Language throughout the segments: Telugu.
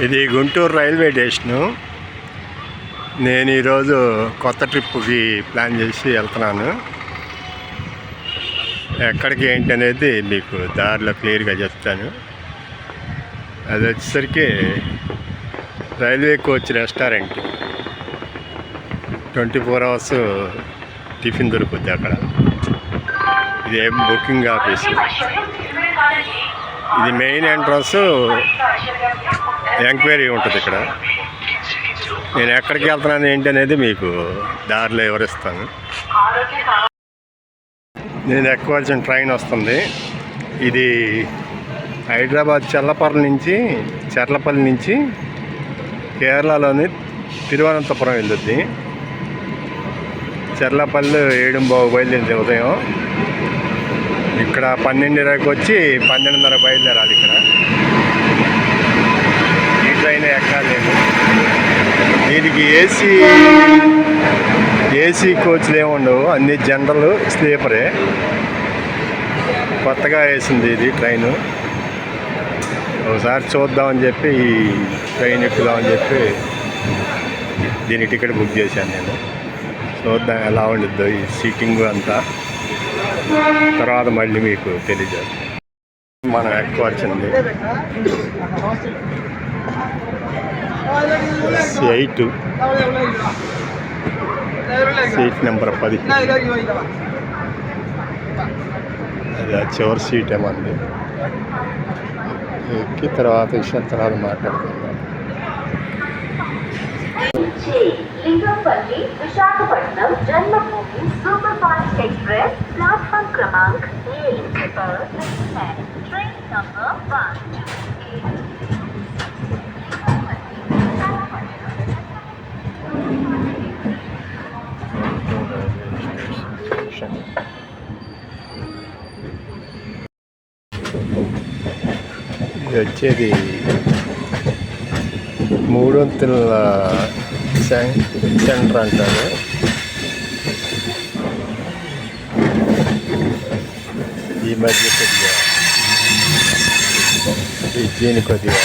ఇది గుంటూరు రైల్వే స్టేషను. నేను ఈరోజు కొత్త ట్రిప్కి ప్లాన్ చేసి వెళ్తున్నాను. ఎక్కడికి ఏంటి అనేది మీకు దారిలో క్లియర్గా చెప్తాను. అది వచ్చేసరికి railway coach restaurant. 24 hours tiffin దొరుకుద్ది అక్కడ. ఇది బుకింగ్ ఆఫీస్. ఇది మెయిన్ ఎంట్రన్స్. ఎంక్వైరీ ఉంటుంది ఇక్కడ. నేను ఎక్కడికి వెళ్తున్నాను ఏంటి అనేది మీకు దారిలో వివరిస్తాను. నేను ఎక్కవలసిన ట్రైన్ వస్తుంది. ఇది హైదరాబాద్ చర్లపల్లి నుంచి కేరళలోని తిరువనంతపురం వెళ్తుంది. చర్లపల్లి 7:15 బయలుదేరింది ఉదయం. ఇక్కడ 12:20కి వచ్చి 12:30 బయలుదేరాలి. ఇక్కడ ఈ ట్రైన్ ఎక్కాలేము. దీనికి ఏసీ కోచ్లు ఏమి ఉండవు, అన్ని జనరల్ స్లీపరే. కొత్తగా వేసింది ఇది ట్రైను. ఒకసారి చూద్దామని చెప్పి ఈ ట్రైన్ ఎక్కుదామని చెప్పి దీని టికెట్ బుక్ చేశాను నేను. చూద్దాం ఎలా ఉండిద్దో ఈ సీటింగ్ అంతా. తర్వాత మళ్ళీ మీకు తెలియజేస్తాం. మనం ఎక్కవచ్చింది 8 సీట్ నెంబర్ 10. అది ఆ చివరి సీట్ ఏమంది. ఎక్కి తర్వాత విషయం తర్వాత మాట్లాడుకుందాం. लिंगमपल्ली विशाखापट्टनम जन्मभूमि सुपरफास्ट एक्सप्रेस प्लेटफॉर्म क्रमांक 1 पर है। ट्रेन नंबर 5 ఇది వచ్చేది 3 వంతుల సెంటర్ అంటారు. ఈ మధ్య కొద్దిగా బ్రిడ్జిని కొద్దిగా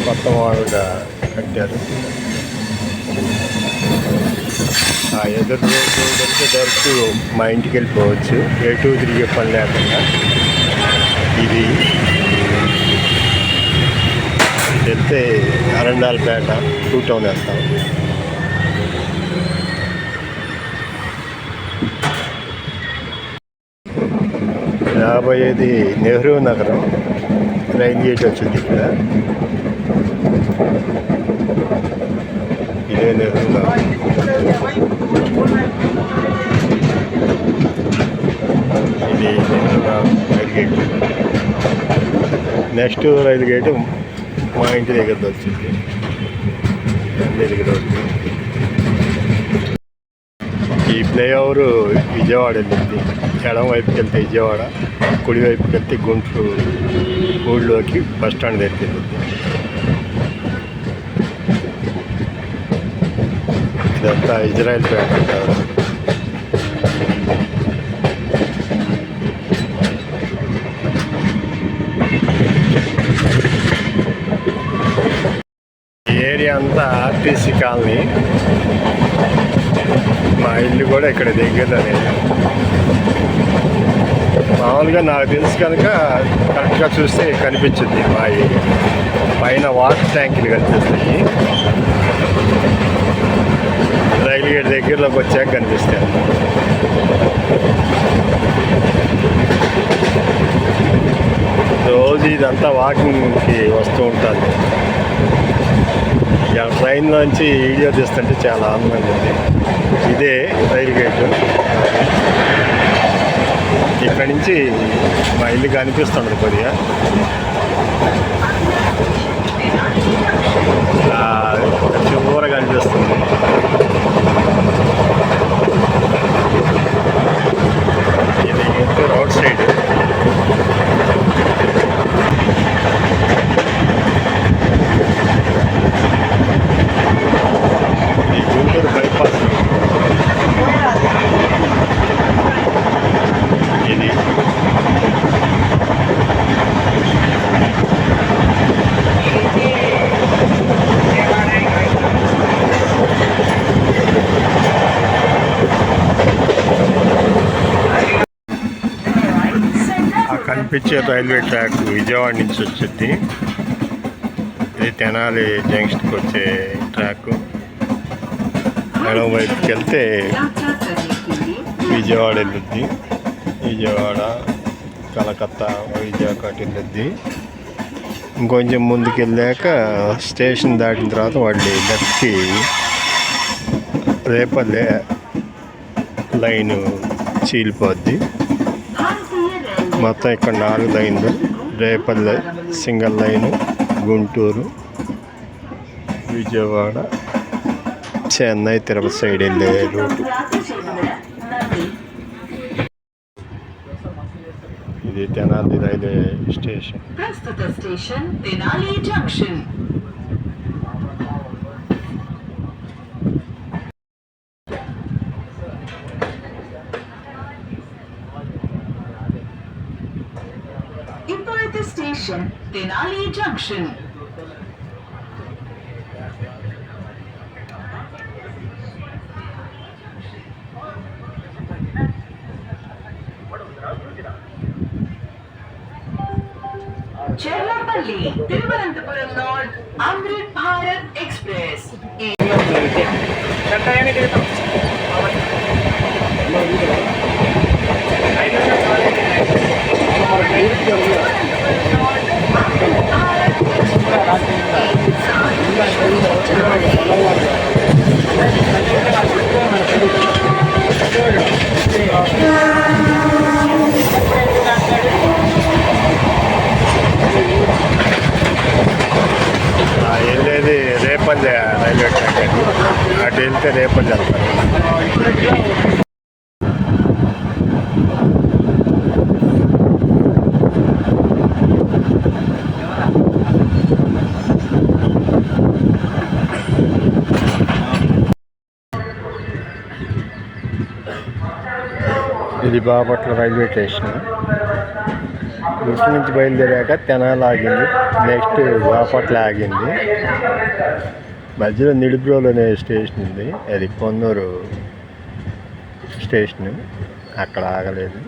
కొత్త మోడల్గా కట్టారు. ఆ ఎదురు రోడ్డు డైరెక్ట్ మా ఇంటికి వెళ్ళిపోవచ్చు, ఎటు తిరిగే పని లేకుండా. ఇది వెళ్తే అరండాలపేట 2 టౌన్ వెళ్తాం. రాబోయేది నెహ్రూ నగరం. రైల్ గేట్ వచ్చింది ఇక్కడ. ఇదే నెహ్రూ నగరం. ఇది నెహ్రూ రైల్ గేట్. నెక్స్ట్ రైలు గేటు మా ఇంటి దగ్గర వచ్చింది. ఈ ఫ్లైఓవర్ విజయవాడ వెళ్ళింది. ఎడం వైపుకి వెళ్తే విజయవాడ, కుడి వైపుకి వెళ్తే గుంటూరు ఊళ్ళోకి బస్ స్టాండ్ దగ్గరికి వెళ్ళింది. ఇదంతా ఇజ్రాయెల్ పేట అంటారు. ఏరియా అంతా ఆర్టీసీ కాలనీ. మా ఇల్లు కూడా ఇక్కడ దగ్గరలోనే. మామూలుగా నాకు తెలుసు కనుక కరెక్ట్గా చూస్తే కనిపించింది మా ఏరియా. పైన వాటర్ ట్యాంకులు కనిపిస్తాయి. రైలు గేట్ దగ్గరలోకి వచ్చాక కనిపిస్తాయి. రోజు ఇదంతా వాకింగ్కి వస్తూ ఉంటాను. ట్రైన్లోంచి వీడియో తీస్తుంటే చాలా ఆనందంగా ఉంది. ఇదే రైలు గేటు. ఇక్కడి నుంచి మా ఇల్లు కనిపిస్తుంది కొద్దిగా. చివరగా కనిపిస్తుంది. ఇది రోడ్ సైడ్. గుంటూరు బైపాస్. ఇది పంపించే రైల్వే ట్రాక్ విజయవాడ నుంచి వచ్చింది. ఇది తెనాలి జంక్షన్కి వచ్చే ట్రాక్. ఎడమ వైపుకి వెళ్తే విజయవాడ వెళ్ళుద్ది. విజయవాడ, కలకత్తా, వైజాగ్ అటు వెళ్ళుద్ది. ఇంకొంచెం ముందుకు వెళ్ళాక స్టేషన్ దాటిన తర్వాత మళ్ళీ లెఫ్ట్కి రేపల్లె లైను చీలిపోద్ది. మొత్తం ఇక్కడ 4 లైన్లు. Repalle single line, Guntur, Vijayawada, Chennai, Tirupati side వెళ్ళే రూటు. ఇది తెనాలి రైల్వే స్టేషన్. ప్రస్తుత స్టేషన్ తెనాలి జంక్షన్. ఇప్పుడైతే station Tenali junction. Cherlapalli Thiruvananthapuram north Amrit Bharat express. వెళ్ళేది రేపల్లె రైల్వే ట్రాక్ అండి. అటు వెళ్తే రేపల్లె వెళ్తారు. ఇది బాపట్ల రైల్వే స్టేషన్. ఇటు నుంచి బయలుదేరాక తెనాలి ఆగింది, నెక్స్ట్ బాపట్ల ఆగింది. మధ్యలో నిడుబ్రోలు అనే స్టేషన్ ఉంది, అది పొన్నూరు స్టేషను, అక్కడ ఆగలేదు.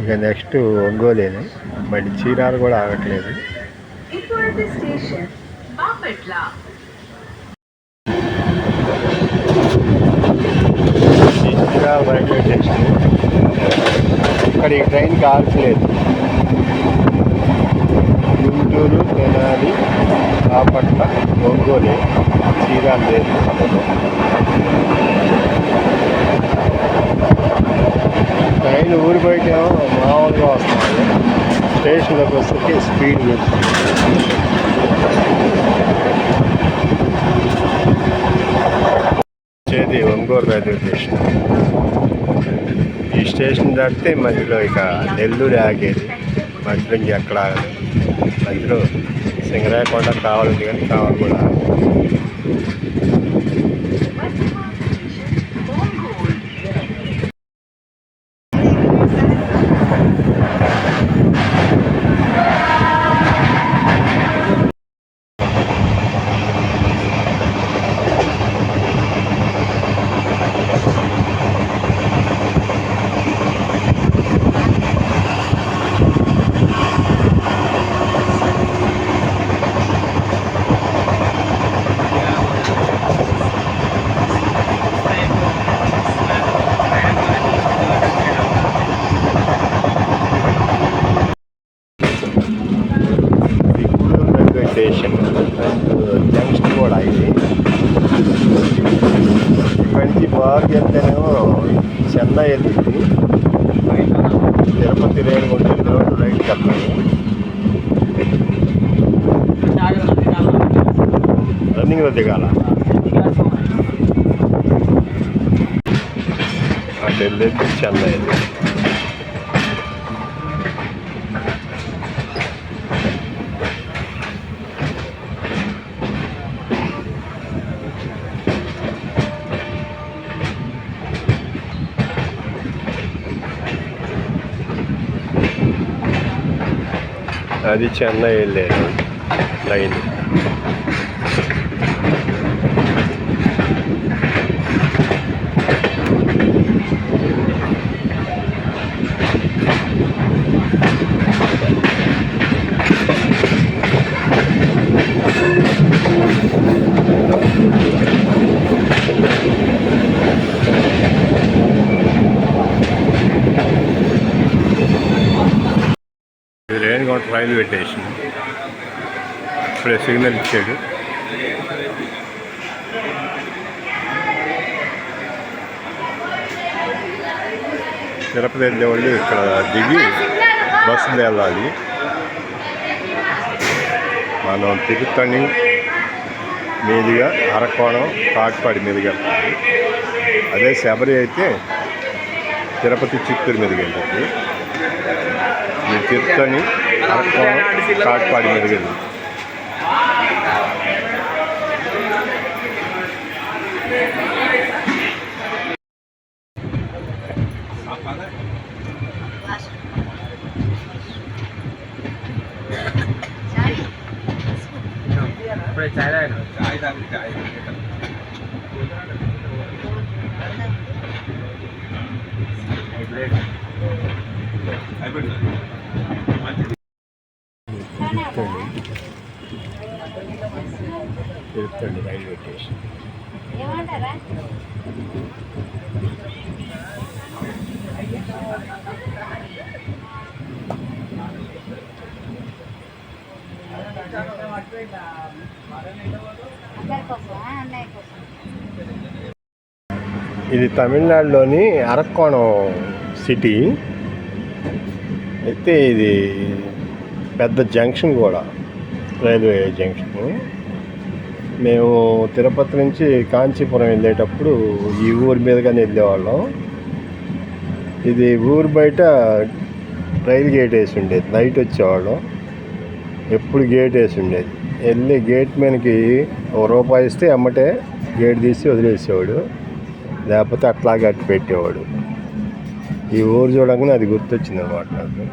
ఇక నెక్స్ట్ ఒంగోలేను, మళ్ళీ చీరాలు కూడా ఆగట్లేదు. ఇప్పుడైతే station Bapatla. Chirala railway station. ఇక్కడ ఈ ట్రైన్కి ఆగట్లేదు. గుంటూరు, తెనాలి, బాపట్ల, ఒంగోలు, చీరాలు లేదు. ట్రైన్ ఊరి బయటేమో మామూలుగా వస్తుంది, స్టేషన్లోకి వస్తే స్పీడ్ వెళ్తుంది. వచ్చేది ఒంగోలు రైల్వే స్టేషన్. ఈ స్టేషన్ దాటితే మధ్యలో ఇక నెల్లూరు ఆగేది, మధ్యలో ఇంకెక్కడ ఆగదు. మధ్యలో సింగరాయకొండ కావాలంది, కానీ కావాలి కూడా స్టేషన్. జంక్షన్ కూడా ఇది. ఇక్కడి నుంచి బాగా వెళ్తేనేమో చెన్నై వెళ్తుంది, తిరుపతి రేణిగుంట రోడ్డు రైట్కి వెళ్తాను. రన్నింగ్లో దిగాల, అటు వెళ్ళేది చెన్నై వెళ్ళి. అది చెన్నై వెళ్ళేది లైన్. Railway station. ఇప్పుడే సిగ్నల్ ఇచ్చాడు. తిరుపతి వెళ్ళే వాళ్ళు ఇక్కడ దిగి బస్సులు వెళ్ళాలి. మనం తిరుత్తణి మీదుగా అరకోణం కాట్పాడి మీదుగా వెళ్ళాలి. అదే శబరి అయితే తిరుపతి చిత్తూరు మీదుగా వెళ్తుంది. ఈ తిరుత్తణి అరకోణం కాట్పాడి మీదుగా వెళ్ళింది. ఇప్పుడే చాయ్ తిరుత్తణి రైల్వే స్టేషన్. ఏమంటారా? అన్నయ్య కోసం ఇది తమిళనాడులోని అరక్కోణం సిటీ. అయితే ఇది పెద్ద జంక్షన్ కూడా, రైల్వే జంక్షన్. మేము తిరుపతి నుంచి కాంచీపురం వెళ్ళేటప్పుడు ఈ ఊరి మీదుగానే వెళ్ళేవాళ్ళం. ఇది ఊరు బయట రైలు గేట్ వేసి ఉండేది. నైట్ వచ్చేవాళ్ళం, ఎప్పుడు గేట్ వేసి ఉండేది. వెళ్ళి గేట్ మీదకి ₹1 ఇస్తే అమ్మటే గేట్ తీసి వదిలేసేవాడు, లేకపోతే అట్లాగే అట్టు పెట్టేవాడు. ఈ ఊరు చూడగానే అది గుర్తొచ్చింది అన్నమాట నాకు.